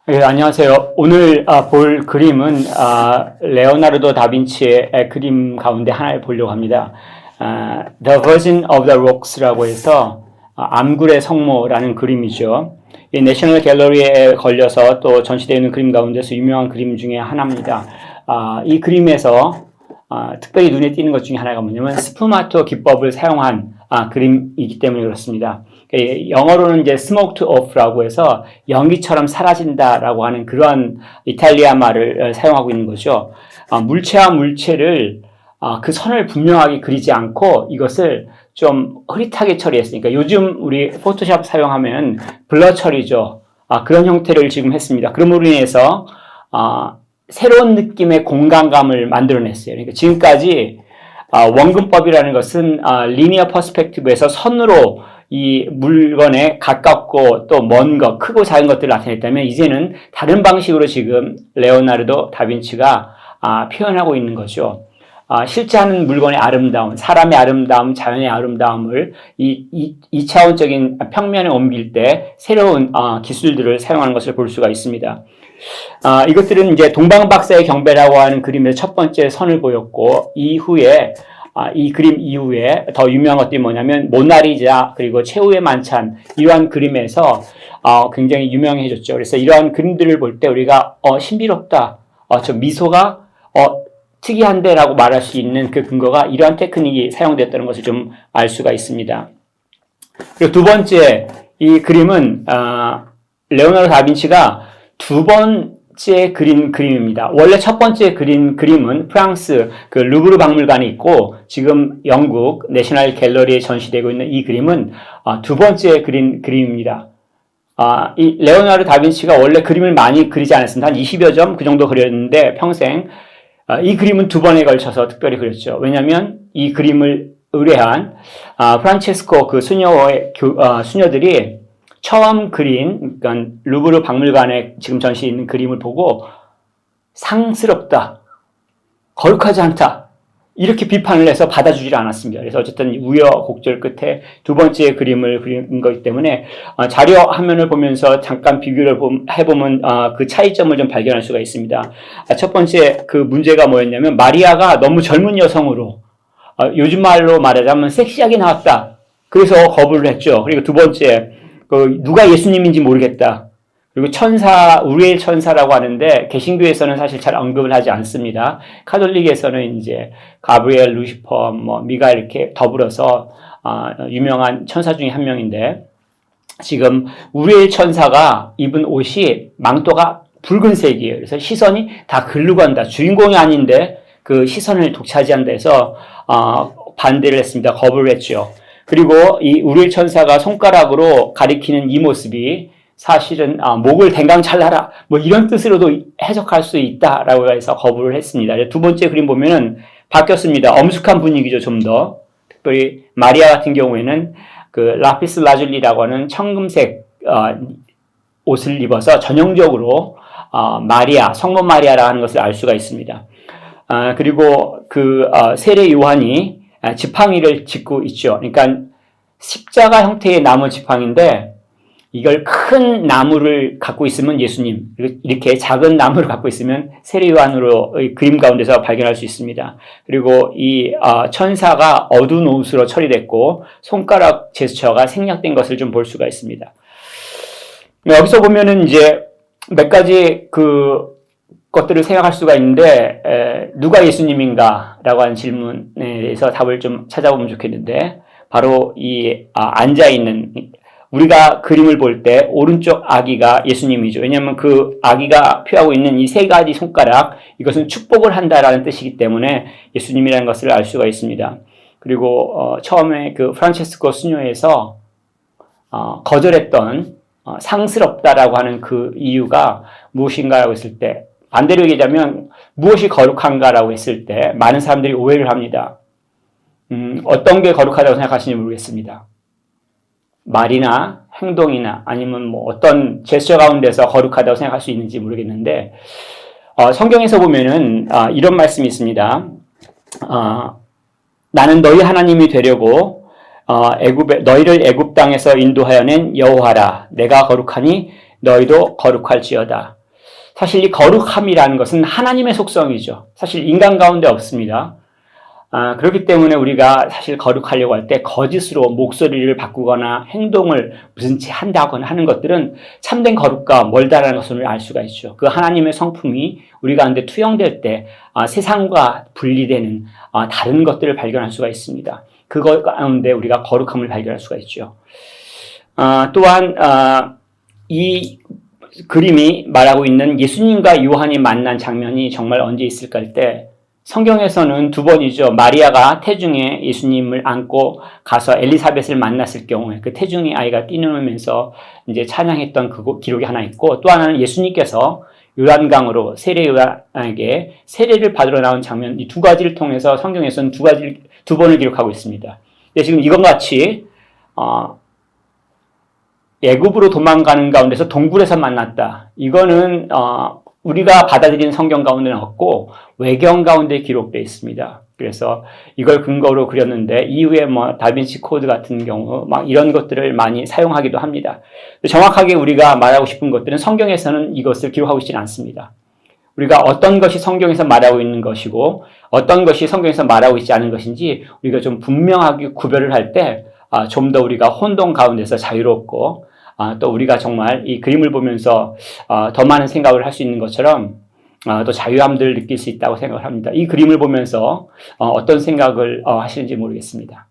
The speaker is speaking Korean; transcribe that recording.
안녕하세요. 오늘 볼 그림은 레오나르도 다빈치의 그림 가운데 하나를 보려고 합니다. The Virgin of the Rocks라고 해서 암굴의 성모라는 그림이죠. 이 내셔널 갤러리에 걸려서 또 전시되어 있는 그림 가운데서 유명한 그림 중에 하나입니다. 이 그림에서 특별히 눈에 띄는 것 중에 하나가 뭐냐면 스푸마토 기법을 사용한 그림이기 때문에 그렇습니다. 영어로는 이제 smoked off라고 해서 연기처럼 사라진다라고 하는 그런 이탈리아 말을 사용하고 있는 거죠. 물체와 물체를 그 선을 분명하게 그리지 않고 이것을 좀 흐릿하게 처리했으니까 요즘 우리 포토샵 사용하면 블러 처리죠. 그런 형태를 지금 했습니다. 그럼으로 인해서 새로운 느낌의 공간감을 만들어냈어요. 그러니까 지금까지 원근법이라는 것은 리니어 퍼스펙티브에서 선으로 이 물건에 가깝고 또 먼 것, 크고 작은 것들을 나타냈다면 이제는 다른 방식으로 지금 레오나르도 다빈치가 표현하고 있는 거죠. 실제 하는 물건의 아름다움, 사람의 아름다움, 자연의 아름다움을 이 2차원적인 평면에 옮길 때 새로운 기술들을 사용하는 것을 볼 수가 있습니다. 이것들은 이제 동방박사의 경배라고 하는 그림의 첫 번째 선을 보였고, 이후에 이 그림 이후에 더 유명한 것들이 뭐냐면 모나리자 그리고 최후의 만찬 이러한 그림에서 굉장히 유명해졌죠. 그래서 이러한 그림들을 볼 때 우리가 신비롭다, 저 미소가 특이한데라고 말할 수 있는 그 근거가 이러한 테크닉이 사용됐다는 것을 좀 알 수가 있습니다. 그리고 두 번째 이 그림은 레오나르도 다빈치가 두 번째 그린 그림입니다. 원래 첫 번째 그린 그림은 프랑스 그 루브르 박물관에 있고 지금 영국 내셔널 갤러리에 전시되고 있는 이 그림은 두 번째 그린 그림입니다. 이 레오나르도 다빈치가 원래 그림을 많이 그리지 않았습니다. 한 20여 점 그 정도 그렸는데 평생 이 그림은 두 번에 걸쳐서 특별히 그렸죠. 왜냐하면 이 그림을 의뢰한 프란체스코 그 수녀들이 처음 그린, 그러니까 루브르 박물관에 지금 전시해 있는 그림을 보고 상스럽다, 거룩하지 않다 이렇게 비판을 해서 받아주질 않았습니다. 그래서 어쨌든 우여곡절 끝에 두 번째 그림을 그린 거기 때문에 자료 화면을 보면서 잠깐 비교를 해보면 그 차이점을 좀 발견할 수가 있습니다. 첫 번째 그 문제가 뭐였냐면 마리아가 너무 젊은 여성으로 요즘 말로 말하자면 섹시하게 나왔다. 그래서 거부를 했죠. 그리고 두 번째 누가 예수님인지 모르겠다. 그리고 천사, 우리엘 천사라고 하는데 개신교에서는 사실 잘 언급을 하지 않습니다. 카톨릭에서는 이제 가브리엘, 루시퍼, 미가엘 이렇게 더불어서 유명한 천사 중에 한 명인데 지금 우리엘 천사가 입은 옷이 망토가 붉은색이에요. 그래서 시선이 다 글로 간다. 주인공이 아닌데 그 시선을 독차지한다 해서 반대를 했습니다. 거부를 했죠. 그리고 이 우리엘 천사가 손가락으로 가리키는 이 모습이 사실은 목을 댕강 찰라라 이런 뜻으로도 해석할 수 있다라고 해서 거부를 했습니다. 두 번째 그림 보면은 바뀌었습니다. 엄숙한 분위기죠. 좀 더 특별히 마리아 같은 경우에는 그 라피스 라줄리라고 하는 청금색 옷을 입어서 전형적으로 마리아, 성모 마리아라 하는 것을 알 수가 있습니다. 그리고 그 세례 요한이 지팡이를 짚고 있죠. 그러니까 십자가 형태의 나무 지팡인데 이걸 큰 나무를 갖고 있으면 예수님, 이렇게 작은 나무를 갖고 있으면 세례 요한으로 그림 가운데서 발견할 수 있습니다. 그리고 이 천사가 어두운 옷으로 처리됐고 손가락 제스처가 생략된 것을 좀 볼 수가 있습니다. 여기서 보면은 이제 몇 가지 그 것들을 생각할 수가 있는데 누가 예수님인가라고 하는 질문에 대해서 답을 좀 찾아보면 좋겠는데 바로 이 앉아있는 우리가 그림을 볼 때 오른쪽 아기가 예수님이죠. 왜냐하면 그 아기가 표하고 있는 이 세 가지 손가락 이것은 축복을 한다라는 뜻이기 때문에 예수님이라는 것을 알 수가 있습니다. 그리고 처음에 그 프란체스코 수녀에서 거절했던 상스럽다라고 하는 그 이유가 무엇인가라고 했을 때 반대로 얘기하자면 무엇이 거룩한가라고 했을 때 많은 사람들이 오해를 합니다. 어떤 게 거룩하다고 생각하시는지 모르겠습니다. 말이나 행동이나 아니면 어떤 제스처 가운데서 거룩하다고 생각할 수 있는지 모르겠는데 성경에서 보면은 이런 말씀이 있습니다. 나는 너희 하나님이 되려고 너희를 애굽 땅에서 인도하여 낸 여호와라. 내가 거룩하니 너희도 거룩할지어다. 사실 이 거룩함이라는 것은 하나님의 속성이죠. 사실 인간 가운데 없습니다. 그렇기 때문에 우리가 사실 거룩하려고 할 때 거짓으로 목소리를 바꾸거나 행동을 무슨 짓 한다거나 하는 것들은 참된 거룩과 멀다라는 것을 알 수가 있죠. 그 하나님의 성품이 우리 가운데 투영될 때 세상과 분리되는 다른 것들을 발견할 수가 있습니다. 그것 가운데 우리가 거룩함을 발견할 수가 있죠. 또한 이 그림이 말하고 있는 예수님과 요한이 만난 장면이 정말 언제 있을까 할 때 성경에서는 두 번이죠. 마리아가 태중에 예수님을 안고 가서 엘리사벳을 만났을 경우에 그 태중의 아이가 뛰놀면서 이제 찬양했던 그 기록이 하나 있고, 또 하나는 예수님께서 요단강으로 세례 요한에게 세례를 받으러 나온 장면, 이 두 가지를 통해서 성경에서는 두 번을 기록하고 있습니다. 근데 지금 이건 같이 애굽으로 도망가는 가운데서 동굴에서 만났다. 이거는 우리가 받아들이는 성경 가운데는 없고 외경 가운데 기록되어 있습니다. 그래서 이걸 근거로 그렸는데 이후에 다빈치 코드 같은 경우 이런 것들을 많이 사용하기도 합니다. 정확하게 우리가 말하고 싶은 것들은 성경에서는 이것을 기록하고 있지는 않습니다. 우리가 어떤 것이 성경에서 말하고 있는 것이고 어떤 것이 성경에서 말하고 있지 않은 것인지 우리가 좀 분명하게 구별을 할 때 좀 더 우리가 혼동 가운데서 자유롭고 또 우리가 정말 이 그림을 보면서 더 많은 생각을 할 수 있는 것처럼 또 자유함들을 느낄 수 있다고 생각을 합니다. 이 그림을 보면서 어떤 생각을 하시는지 모르겠습니다.